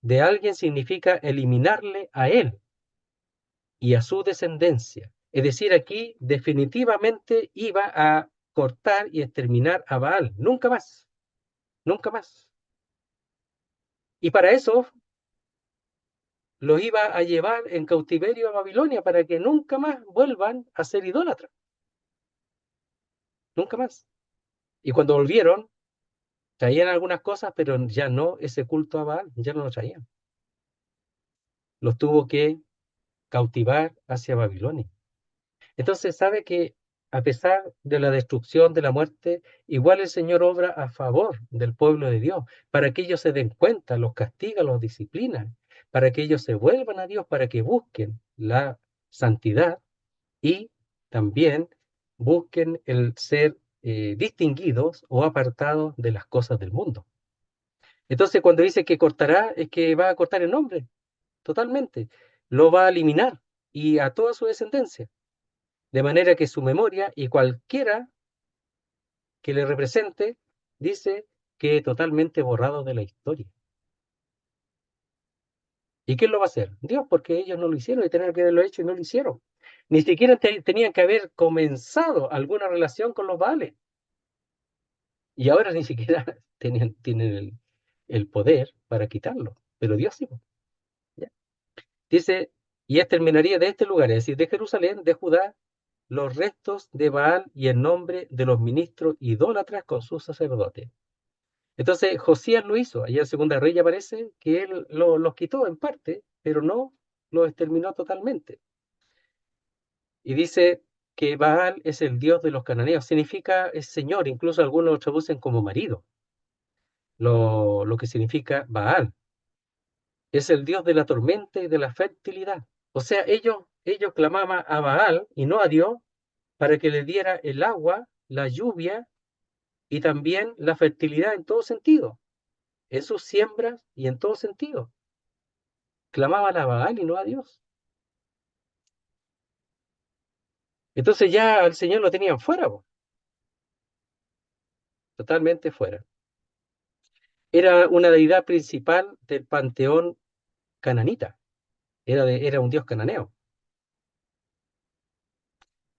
de alguien significa eliminarle a él y a su descendencia. Es decir, aquí definitivamente iba a cortar y exterminar a Baal. Nunca más, nunca más. Y para eso los iba a llevar en cautiverio a Babilonia para que nunca más vuelvan a ser idólatras. Nunca más. Y cuando volvieron, traían algunas cosas, pero ya no ese culto a Baal, ya no lo traían. Los tuvo que cautivar hacia Babilonia. Entonces sabe que a pesar de la destrucción, de la muerte, igual el Señor obra a favor del pueblo de Dios, para que ellos se den cuenta, los castiga, los disciplina, para que ellos se vuelvan a Dios, para que busquen la santidad y también busquen el ser distinguidos o apartados de las cosas del mundo. Entonces cuando dice que cortará, es que va a cortar el nombre, totalmente. Lo va a eliminar y a toda su descendencia de manera que su memoria y cualquiera que le represente, dice que totalmente borrado de la historia. ¿Y quién lo va a hacer? Dios, porque ellos no lo hicieron y tenían que haberlo hecho y no lo hicieron. Ni siquiera tenían que haber comenzado alguna relación con los Baales. Y ahora ni siquiera tienen el poder para quitarlo. Pero Dios sí. ¿Ya? Dice, y exterminaría de este lugar, es decir, de Jerusalén, de Judá, los restos de Baal y el nombre de los ministros idólatras con sus sacerdotes. Entonces Josías lo hizo, allá en Segunda Rey aparece que él los quitó en parte, pero no los exterminó totalmente. Y dice que Baal es el dios de los cananeos, significa es señor, incluso algunos lo traducen como marido, lo que significa Baal. Es el dios de la tormenta y de la fertilidad. O sea, ellos clamaban a Baal y no a Dios para que le diera el agua, la lluvia y también la fertilidad en todo sentido, en sus siembras y en todo sentido. Clamaban a Baal y no a Dios. Entonces ya al Señor lo tenían fuera, po, totalmente fuera. Era una deidad principal del panteón cananita, era un dios cananeo.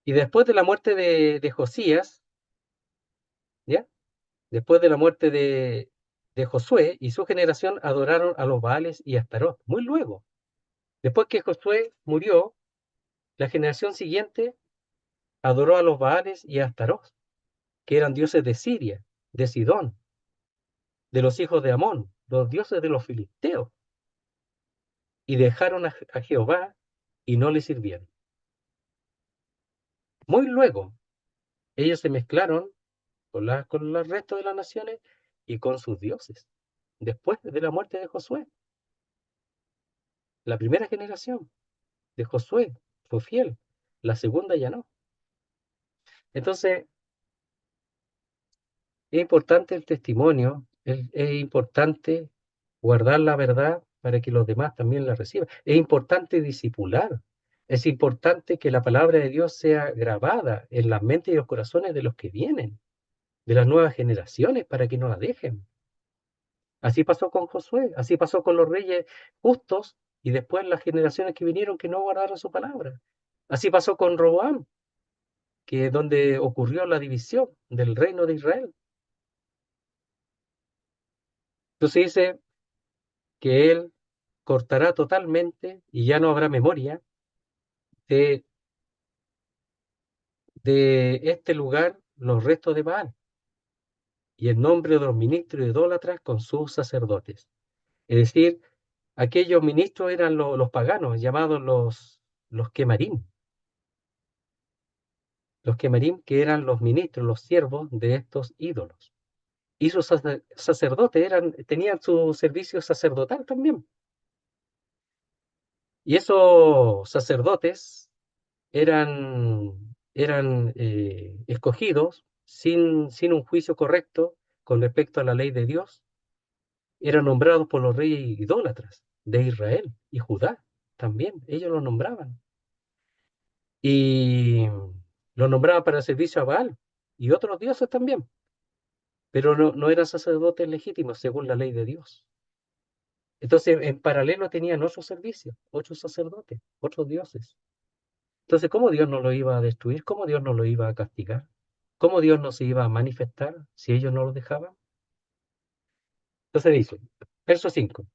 Y después de la muerte de Josías, ¿ya? Después de la muerte de Josué y su generación adoraron a los Baales y a Astarot, muy luego. Después que Josué murió, la generación siguiente adoró a los Baales y a Astarot, que eran dioses de Siria, de Sidón, de los hijos de Amón, los dioses de los filisteos, y dejaron a Jehová y no le sirvieron. Muy luego, ellos se mezclaron con el resto de las naciones y con sus dioses. después de la muerte de Josué. La primera generación de Josué fue fiel, la segunda ya no. Entonces, es importante el testimonio, es importante guardar la verdad para que los demás también la reciban. Es importante discipular. Es importante que la palabra de Dios sea grabada en las mentes y los corazones de los que vienen, de las nuevas generaciones, para que no la dejen. Así pasó con Josué, así pasó con los reyes justos y después las generaciones que vinieron que no guardaron su palabra. Así pasó con Roboam, que es donde ocurrió la división del reino de Israel. Entonces dice que él cortará totalmente y ya no habrá memoria de, de este lugar los restos de Baal y el nombre de los ministros idólatras con sus sacerdotes. Es decir, aquellos ministros eran los paganos, llamados los quemarín. Los quemarín, que eran los ministros, los siervos de estos ídolos. Y sus sacerdotes tenían su servicio sacerdotal también. Y esos sacerdotes eran escogidos sin un juicio correcto con respecto a la ley de Dios, eran nombrados por los reyes idólatras de Israel y Judá también, ellos los nombraban. Y los nombraban para el servicio a Baal y otros dioses también, pero no eran sacerdotes legítimos según la ley de Dios. Entonces, en paralelo tenían otros servicios, otros sacerdotes, otros dioses. Entonces, ¿cómo Dios no lo iba a destruir? ¿Cómo Dios no lo iba a castigar? ¿Cómo Dios no se iba a manifestar si ellos no lo dejaban? Entonces dice, verso 5,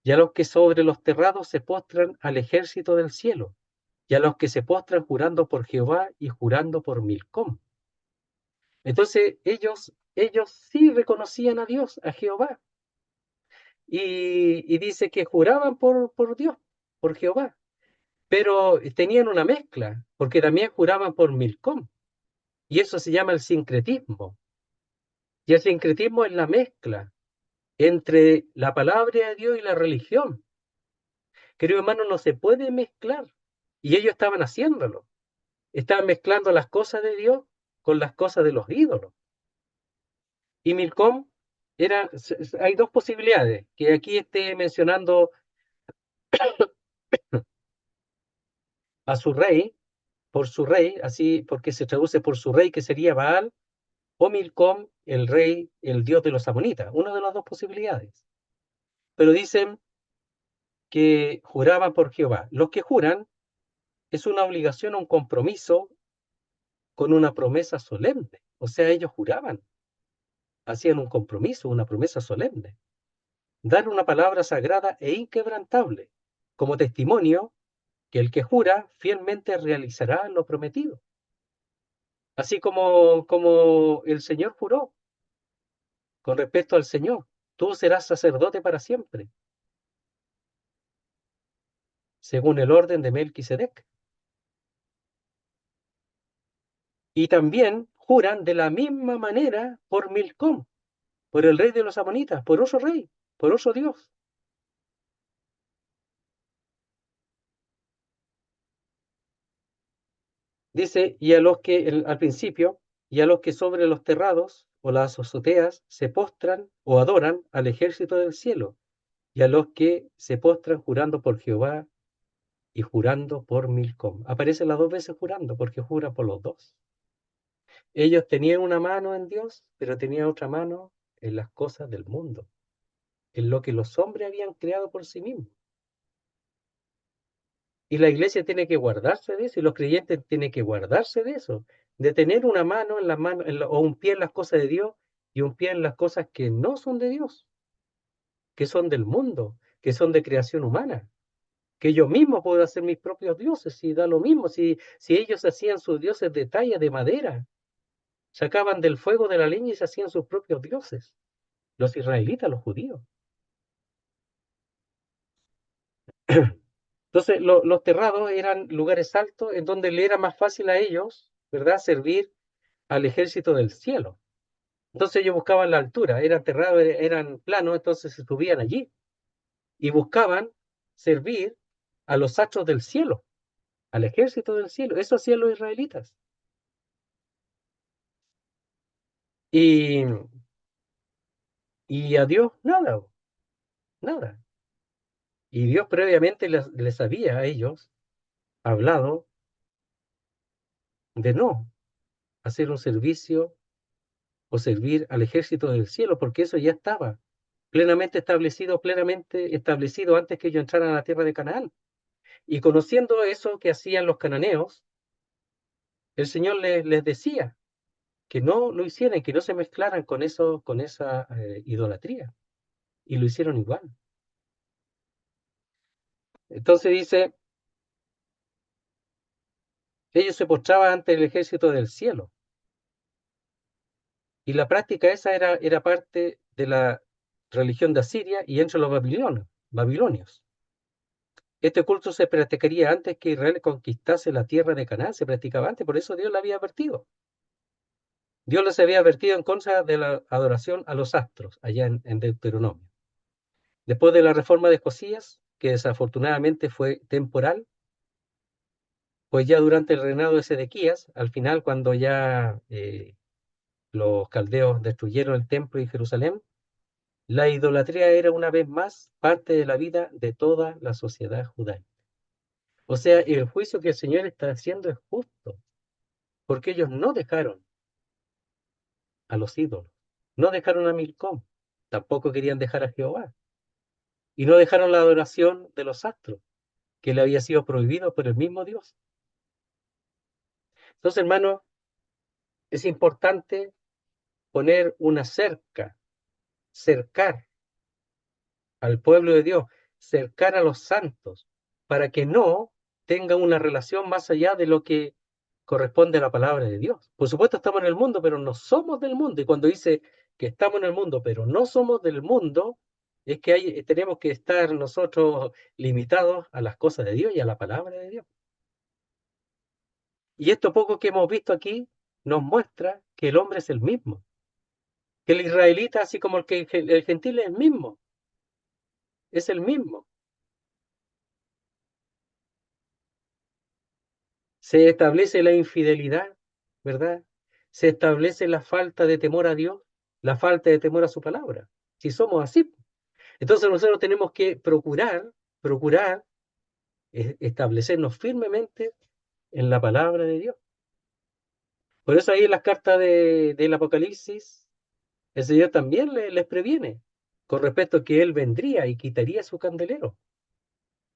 y a los que sobre los terrados se postran al ejército del cielo, y a los que se postran jurando por Jehová y jurando por Milcom. Entonces ellos sí reconocían a Dios, a Jehová, y dice que juraban por Dios, por Jehová, pero tenían una mezcla, porque también juraban por Milcom, y eso se llama el sincretismo. Y el sincretismo es la mezcla entre la palabra de Dios y la religión. Querido hermano, no se puede mezclar. Y ellos estaban haciéndolo. Estaban mezclando las cosas de Dios con las cosas de los ídolos. Y Milcom hay dos posibilidades, que aquí esté mencionando a su rey, por su rey, así porque se traduce por su rey, que sería Baal, o Milcom, el rey, el dios de los amonitas, una de las dos posibilidades. Pero dicen que juraban por Jehová. Los que juran es una obligación, un compromiso con una promesa solemne. O sea, ellos juraban, hacían un compromiso, una promesa solemne. Dar una palabra sagrada e inquebrantable, como testimonio que el que jura fielmente realizará lo prometido. Así como el Señor juró con respecto al Señor, tú serás sacerdote para siempre, según el orden de Melquisedec. Y también juran de la misma manera por Milcom, por el rey de los amonitas, por otro rey, por otro Dios. Dice, y a los que, al principio, y a los que sobre los terrados o las azoteas se postran o adoran al ejército del cielo, y a los que se postran jurando por Jehová y jurando por Milcom. Aparece las dos veces jurando, porque jura por los dos. Ellos tenían una mano en Dios, pero tenían otra mano en las cosas del mundo, en lo que los hombres habían creado por sí mismos. Y la iglesia tiene que guardarse de eso, y los creyentes tienen que guardarse de eso, de tener una mano en la mano, o un pie en las cosas de Dios y un pie en las cosas que no son de Dios, que son del mundo, que son de creación humana, que yo mismo puedo hacer mis propios dioses, si da lo mismo, si ellos hacían sus dioses de talla de madera, sacaban del fuego de la leña y se hacían sus propios dioses, los israelitas, los judíos. Entonces, los terrados eran lugares altos en donde le era más fácil a ellos, ¿verdad?, servir al ejército del cielo. Entonces ellos buscaban la altura, eran terrados, eran planos, entonces se subían allí y buscaban servir a los astros del cielo, al ejército del cielo. Eso hacían los israelitas. Y, y a Dios nada, nada. Y Dios previamente les había a ellos hablado de no hacer un servicio o servir al ejército del cielo, porque eso ya estaba plenamente establecido antes que ellos entraran a la tierra de Canaán. Y conociendo eso que hacían los cananeos, el Señor les decía que no lo hicieran, que no se mezclaran con eso, con esa idolatría. Y lo hicieron igual. Entonces dice, ellos se postraban ante el ejército del cielo. Y la práctica esa era parte de la religión de Asiria y entre los babilonios. Este culto se practicaría antes que Israel conquistase la tierra de Canaán, se practicaba antes, por eso Dios lo había advertido. Dios les había advertido en contra de la adoración a los astros, allá en Deuteronomio. Después de la reforma de Josías, que desafortunadamente fue temporal, pues ya durante el reinado de Sedequías, al final cuando ya los caldeos destruyeron el templo y Jerusalén, la idolatría era una vez más parte de la vida de toda la sociedad judaica. O sea, el juicio que el Señor está haciendo es justo, porque ellos no dejaron a los ídolos, no dejaron a Milcom, tampoco querían dejar a Jehová, y no dejaron la adoración de los astros, que le había sido prohibido por el mismo Dios. Entonces, hermano, es importante poner una cerca, cercar al pueblo de Dios, cercar a los santos, para que no tenga una relación más allá de lo que corresponde a la palabra de Dios. Por supuesto, estamos en el mundo, pero no somos del mundo. Y cuando dice que estamos en el mundo, pero no somos del mundo, es que tenemos que estar nosotros limitados a las cosas de Dios y a la palabra de Dios. Y esto poco que hemos visto aquí nos muestra que el hombre es el mismo, que el israelita, así como el gentil es el mismo, es el mismo. Se establece la infidelidad, ¿verdad? Se establece la falta de temor a Dios, la falta de temor a su palabra. Si somos así, entonces nosotros tenemos que procurar establecernos firmemente en la palabra de Dios. Por eso ahí en las cartas del Apocalipsis, el Señor también les previene con respecto a que Él vendría y quitaría su candelero.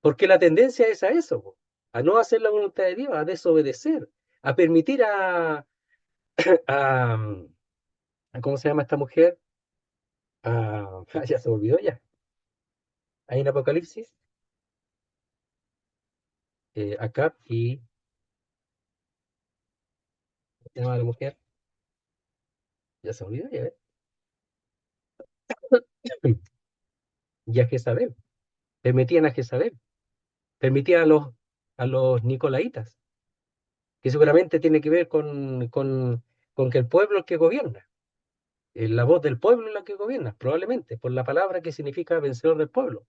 Porque la tendencia es a eso, a no hacer la voluntad de Dios, a desobedecer, a permitir a, ¿cómo se llama esta mujer? Ya se olvidó ya. Ahí en Apocalipsis, Acab y, ¿cómo se llama la mujer? Ya se olvidó ya, ¿ves? Y a Jezabel. Permitían a Jezabel. Permitían a los nicolaitas, que seguramente tiene que ver con que el pueblo es el que gobierna. La voz del pueblo es la que gobierna, probablemente, por la palabra que significa vencedor del pueblo.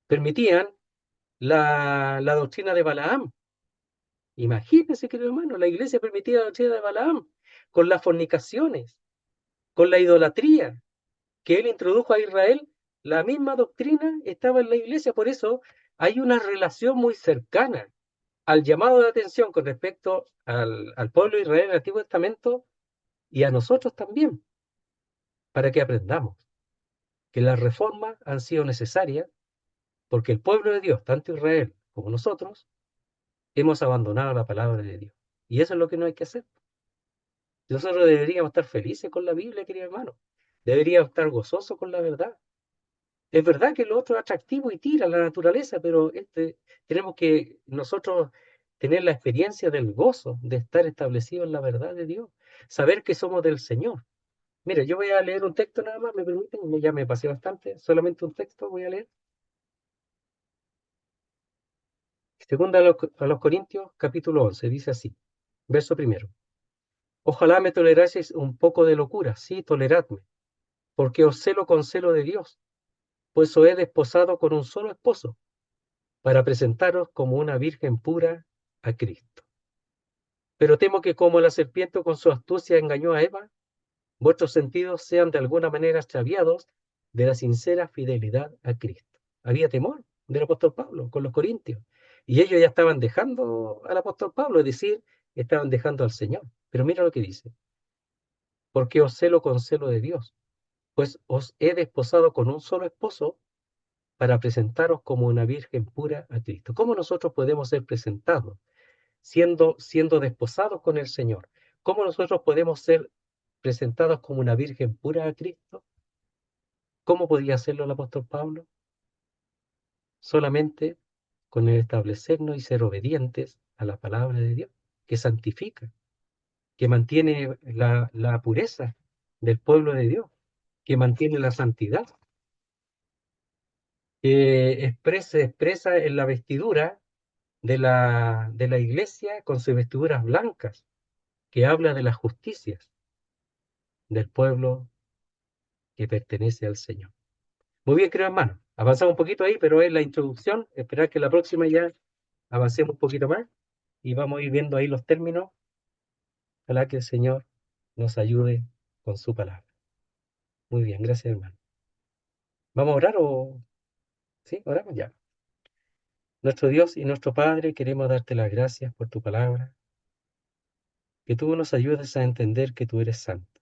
Permitían la doctrina de Balaam. Imagínense, querido hermano, la iglesia permitía la doctrina de Balaam con las fornicaciones, con la idolatría que él introdujo a Israel. La misma doctrina estaba en la iglesia, por eso hay una relación muy cercana al llamado de atención con respecto al pueblo de Israel en el Antiguo Testamento y a nosotros también, para que aprendamos que las reformas han sido necesarias porque el pueblo de Dios, tanto Israel como nosotros, hemos abandonado la palabra de Dios. Y eso es lo que no hay que hacer. Nosotros deberíamos estar felices con la Biblia, querido hermano. Deberíamos estar gozosos con la verdad. Es verdad que lo otro es atractivo y tira la naturaleza, pero tenemos que nosotros tener la experiencia del gozo de estar establecidos en la verdad de Dios, saber que somos del Señor. Mire, yo voy a leer un texto nada más, me permiten, ya me pasé bastante, solamente un texto voy a leer. Segunda a los Corintios, capítulo 11, dice así, verso primero. Ojalá me toleraseis un poco de locura, sí, toleradme, porque os celo con celo de Dios, pues os he desposado con un solo esposo, para presentaros como una virgen pura a Cristo. Pero temo que como la serpiente con su astucia engañó a Eva, vuestros sentidos sean de alguna manera extraviados de la sincera fidelidad a Cristo. Había temor del apóstol Pablo con los corintios, y ellos ya estaban dejando al apóstol Pablo, es decir, estaban dejando al Señor. Pero mira lo que dice, porque os celo con celo de Dios, pues os he desposado con un solo esposo para presentaros como una virgen pura a Cristo. ¿Cómo nosotros podemos ser presentados siendo desposados con el Señor? ¿Cómo nosotros podemos ser presentados como una virgen pura a Cristo? ¿Cómo podía hacerlo el apóstol Pablo? Solamente con el establecernos y ser obedientes a la palabra de Dios, que santifica, que mantiene la pureza del pueblo de Dios, que mantiene la santidad, que expresa en la vestidura de la iglesia con sus vestiduras blancas, que habla de las justicias del pueblo que pertenece al Señor. Muy bien, creo hermano. Avanzamos un poquito ahí, pero es la introducción. Esperar que la próxima ya avancemos un poquito más y vamos a ir viendo ahí los términos. Ojalá que el Señor nos ayude con su palabra. Muy bien, gracias hermano. ¿Vamos a orar o...? Sí, oramos ya. Nuestro Dios y nuestro Padre, queremos darte las gracias por tu palabra, que tú nos ayudes a entender que tú eres santo,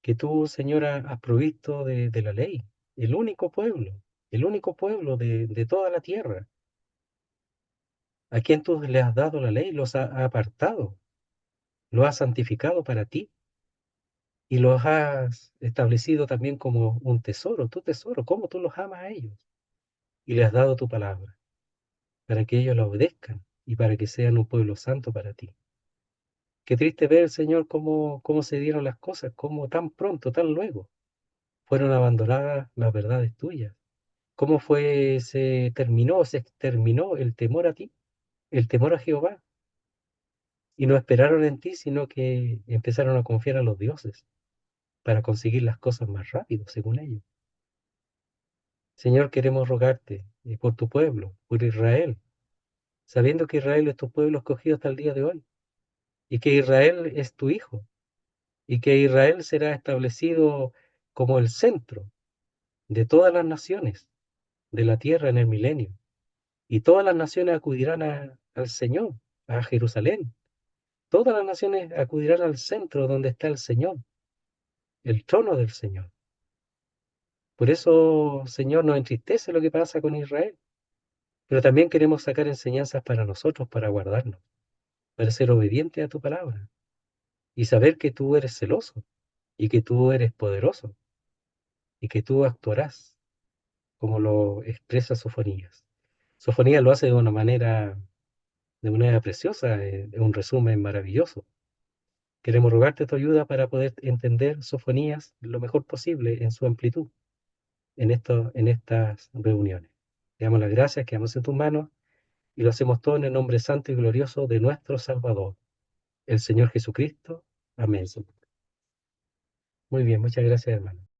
que tú, Señora, has provisto de la ley, el único pueblo de toda la tierra, a quien tú le has dado la ley, los ha apartado, lo has santificado para ti y los has establecido también como un tesoro, tu tesoro, cómo tú los amas a ellos y le has dado tu palabra para que ellos la obedezcan y para que sean un pueblo santo para ti. Qué triste ver, Señor, cómo se dieron las cosas, cómo tan pronto, tan luego fueron abandonadas las verdades tuyas. Cómo se exterminó el temor a ti, el temor a Jehová. Y no esperaron en ti, sino que empezaron a confiar a los dioses para conseguir las cosas más rápido, según ellos. Señor, queremos rogarte por tu pueblo, por Israel, sabiendo que Israel es tu pueblo escogido hasta el día de hoy, y que Israel es tu hijo, y que Israel será establecido como el centro de todas las naciones de la tierra en el milenio. Y todas las naciones acudirán al Señor, a Jerusalén. Todas las naciones acudirán al centro donde está el Señor, el trono del Señor. Por eso, Señor, nos entristece lo que pasa con Israel. Pero también queremos sacar enseñanzas para nosotros, para guardarnos, para ser obedientes a tu palabra y saber que tú eres celoso y que tú eres poderoso y que tú actuarás como lo expresa Sofonías. Sofonías lo hace de una manera preciosa, es un resumen maravilloso. Queremos rogarte tu ayuda para poder entender Sofonías lo mejor posible en su amplitud en estas reuniones. Te damos las gracias, quedamos en tus manos y lo hacemos todo en el nombre santo y glorioso de nuestro Salvador, el Señor Jesucristo. Amén. Muy bien, muchas gracias, hermano.